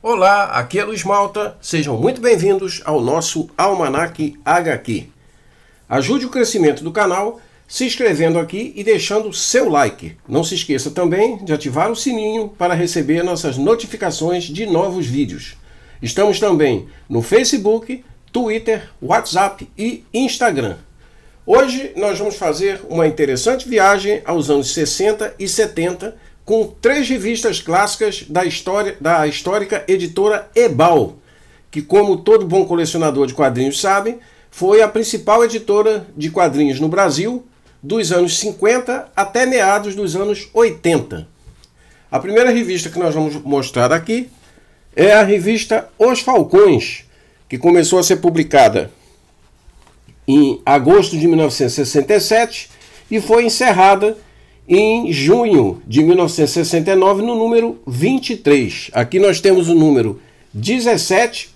Olá, aqui é Luiz Malta, sejam muito bem-vindos ao nosso Almanac HQ. Ajude o crescimento do canal se inscrevendo aqui e deixando seu like. Não se esqueça também de ativar o sininho para receber nossas notificações de novos vídeos. Estamos também no Facebook, Twitter, WhatsApp e Instagram. Hoje nós vamos fazer uma interessante viagem aos anos 60 e 70 com 3 revistas clássicas da histórica editora Ebal, que, como todo bom colecionador de quadrinhos sabe, foi a principal editora de quadrinhos no Brasil dos anos 50 até meados dos anos 80. A primeira revista que nós vamos mostrar aqui é a revista Os Falcões, que começou a ser publicada em agosto de 1967 e foi encerrada em junho de 1969 no número 23. Aqui nós temos o número 17,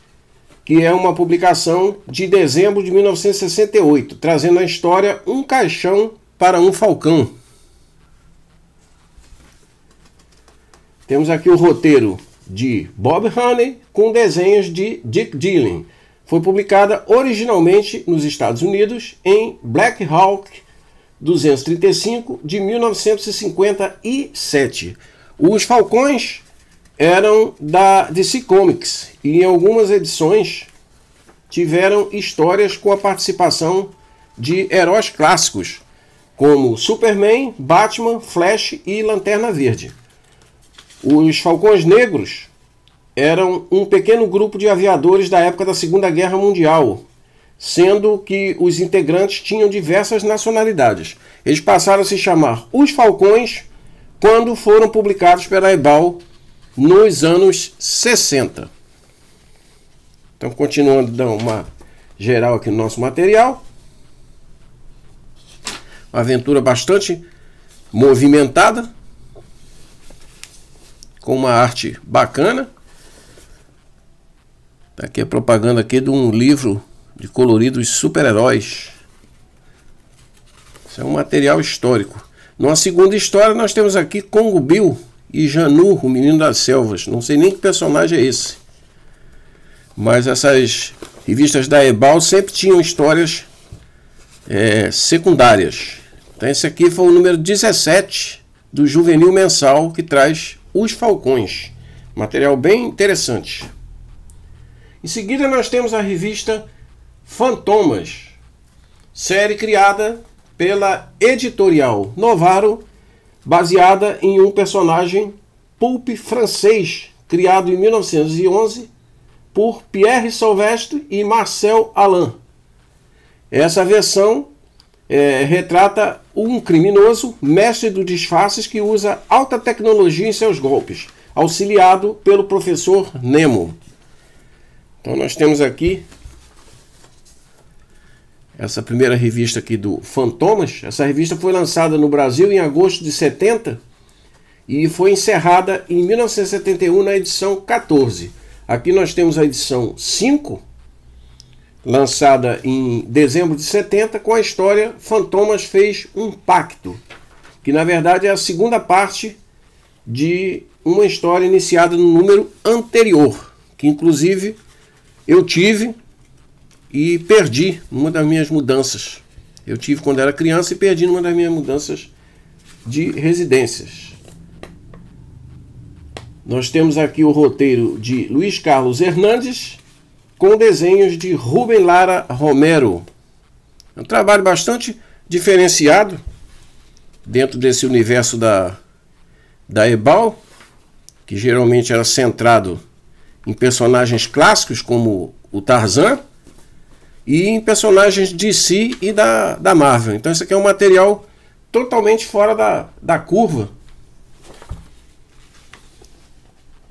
que é uma publicação de dezembro de 1968, trazendo a história Um Caixão para um Falcão. Temos aqui o roteiro de Bob Haney com desenhos de Dick Dillon. Foi publicada originalmente nos Estados Unidos em Black Hawk 235 de 1957. Os Falcões eram da DC Comics e em algumas edições tiveram histórias com a participação de heróis clássicos como Superman, Batman, Flash e Lanterna Verde. Os Falcões Negros eram um pequeno grupo de aviadores da época da Segunda Guerra Mundial, sendo que os integrantes tinham diversas nacionalidades. Eles passaram a se chamar Os Falcões quando foram publicados pela Ebal nos anos 60. Então, continuando, dando uma geral aqui no nosso material. Uma aventura bastante movimentada, com uma arte bacana. Tá aqui a propaganda aqui de um livro de coloridos super-heróis. Isso é um material histórico. Numa segunda história nós temos aqui Congo Bill e Janu, o Menino das Selvas. Não sei nem que personagem é esse. Mas essas revistas da Ebal sempre tinham histórias secundárias. Então esse aqui foi o número 17 do Juvenil Mensal, que traz Os Falcões. Material bem interessante. Em seguida nós temos a revista Fantomas, série criada pela editorial Novaro, baseada em um personagem pulp francês, criado em 1911 por Pierre Sylvestre e Marcel Alain. Essa versão retrata um criminoso, mestre dos disfarces, que usa alta tecnologia em seus golpes, auxiliado pelo professor Nemo. Então nós temos aqui essa primeira revista aqui do Fantomas. Essa revista foi lançada no Brasil em agosto de 70 e foi encerrada em 1971 na edição 14. Aqui nós temos a edição 5, lançada em dezembro de 70, com a história Fantomas Fez um Pacto, que na verdade é a segunda parte de uma história iniciada no número anterior, que inclusive eu tive e perdi numa das minhas mudanças. Eu tive quando era criança e perdi numa das minhas mudanças de residências. Nós temos aqui o roteiro de Luiz Carlos Hernandes com desenhos de Rubem Lara Romero. É um trabalho bastante diferenciado dentro desse universo da Ebal, que geralmente era centrado em personagens clássicos como o Tarzan e em personagens DC e da Marvel. Então esse aqui é um material totalmente fora da curva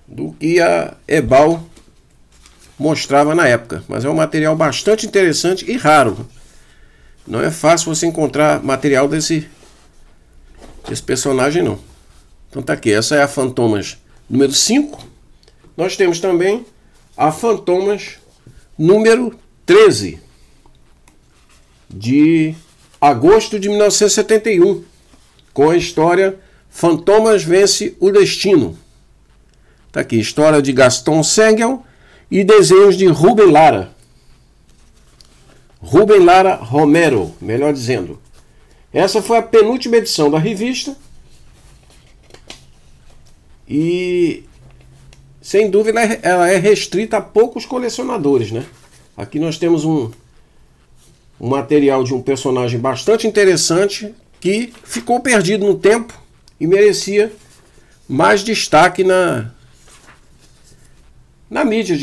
do que a Ebal mostrava na época. Mas é um material bastante interessante e raro. Não é fácil você encontrar material desse personagem, não. Então tá aqui, essa é a Fantomas número 5. Nós temos também a Fantomas número 13, de agosto de 1971, com a história Fantomas Vence o Destino. Tá aqui, história de Gaston Sengel e desenhos de Rubem Lara. Rubem Lara Romero, melhor dizendo. Essa foi a penúltima edição da revista. E, sem dúvida, ela é restrita a poucos colecionadores, né? Aqui nós temos um material de um personagem bastante interessante que ficou perdido no tempo e merecia mais destaque na mídia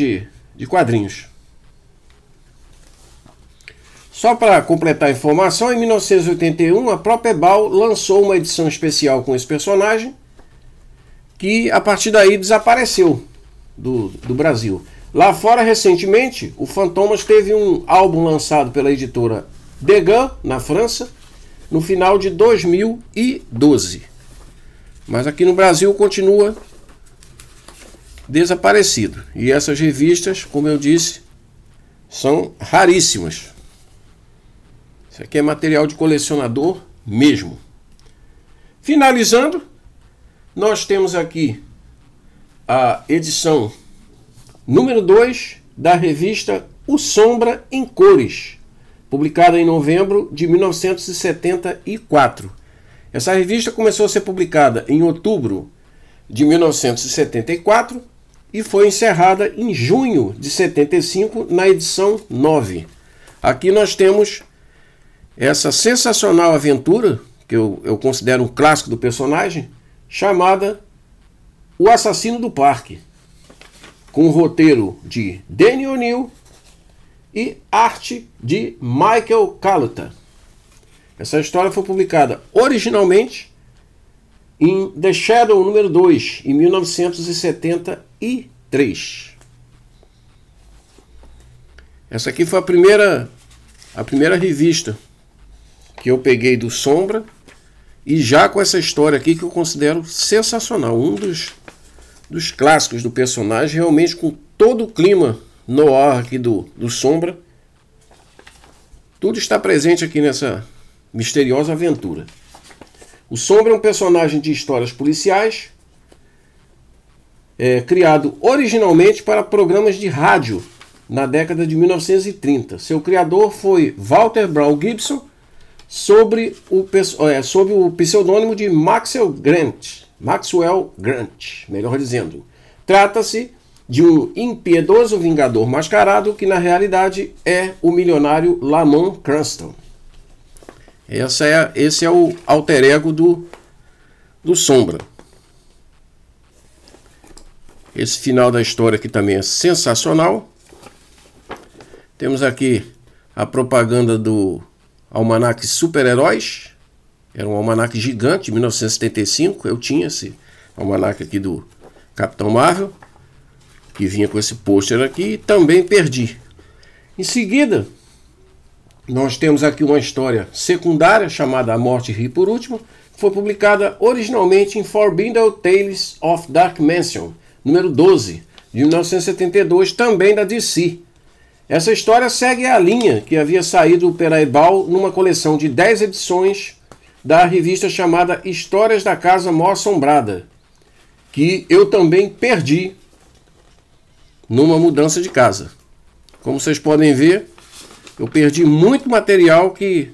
de quadrinhos. Só para completar a informação, em 1981 a própria Ebal lançou uma edição especial com esse personagem que a partir daí desapareceu do Brasil. Lá fora, recentemente, o Fantomas teve um álbum lançado pela editora Degan, na França, no final de 2012. Mas aqui no Brasil continua desaparecido. E essas revistas, como eu disse, são raríssimas. Isso aqui é material de colecionador mesmo. Finalizando, nós temos aqui a edição número 2 da revista O Sombra em Cores, publicada em novembro de 1974. Essa revista começou a ser publicada em outubro de 1974 e foi encerrada em junho de 75 na edição 9. Aqui nós temos essa sensacional aventura, que eu considero um clássico do personagem, chamada O Assassino do Parque, com o roteiro de Denny O'Neil e arte de Michael Kaluta. Essa história foi publicada originalmente em The Shadow número 2, em 1973. Essa aqui foi a primeira revista que eu peguei do Sombra, e já com essa história aqui que eu considero sensacional, um dos clássicos do personagem, realmente com todo o clima noir aqui do Sombra. Tudo está presente aqui nessa misteriosa aventura. O Sombra é um personagem de histórias policiais, criado originalmente para programas de rádio na década de 1930. Seu criador foi Walter Brown Gibson, sob o pseudônimo de Maxwell Grant, melhor dizendo. Trata-se de um impiedoso vingador mascarado que na realidade é o milionário Lamont Cranston. Esse é o alter ego do Sombra. Esse final da história aqui também é sensacional. Temos aqui a propaganda do Almanaque Super-Heróis. Era um almanaque gigante, de 1975. Eu tinha esse almanaque aqui do Capitão Marvel, que vinha com esse pôster aqui, e também perdi. Em seguida, nós temos aqui uma história secundária chamada A Morte Ri por Último, que foi publicada originalmente em Forbidden Tales of Dark Mansion, número 12, de 1972, também da DC. Essa história segue a linha que havia saído pela Ebal numa coleção de 10 edições da revista chamada Histórias da Casa Mal Assombrada, que eu também perdi numa mudança de casa. Como vocês podem ver, eu perdi muito material que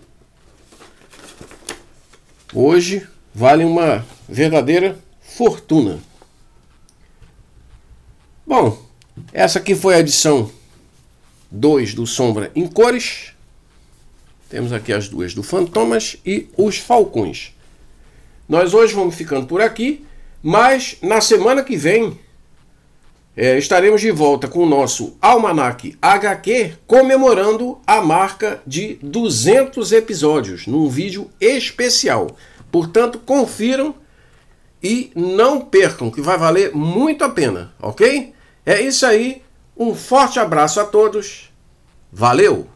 hoje vale uma verdadeira fortuna. Bom, essa aqui foi a edição 2 do Sombra em Cores. Temos aqui as duas do Fantomas e os Falcões. Nós hoje vamos ficando por aqui, mas na semana que vem estaremos de volta com o nosso Almanaque HQ, comemorando a marca de 200 episódios, num vídeo especial. Portanto, confiram e não percam, que vai valer muito a pena, ok? É isso aí, um forte abraço a todos, valeu!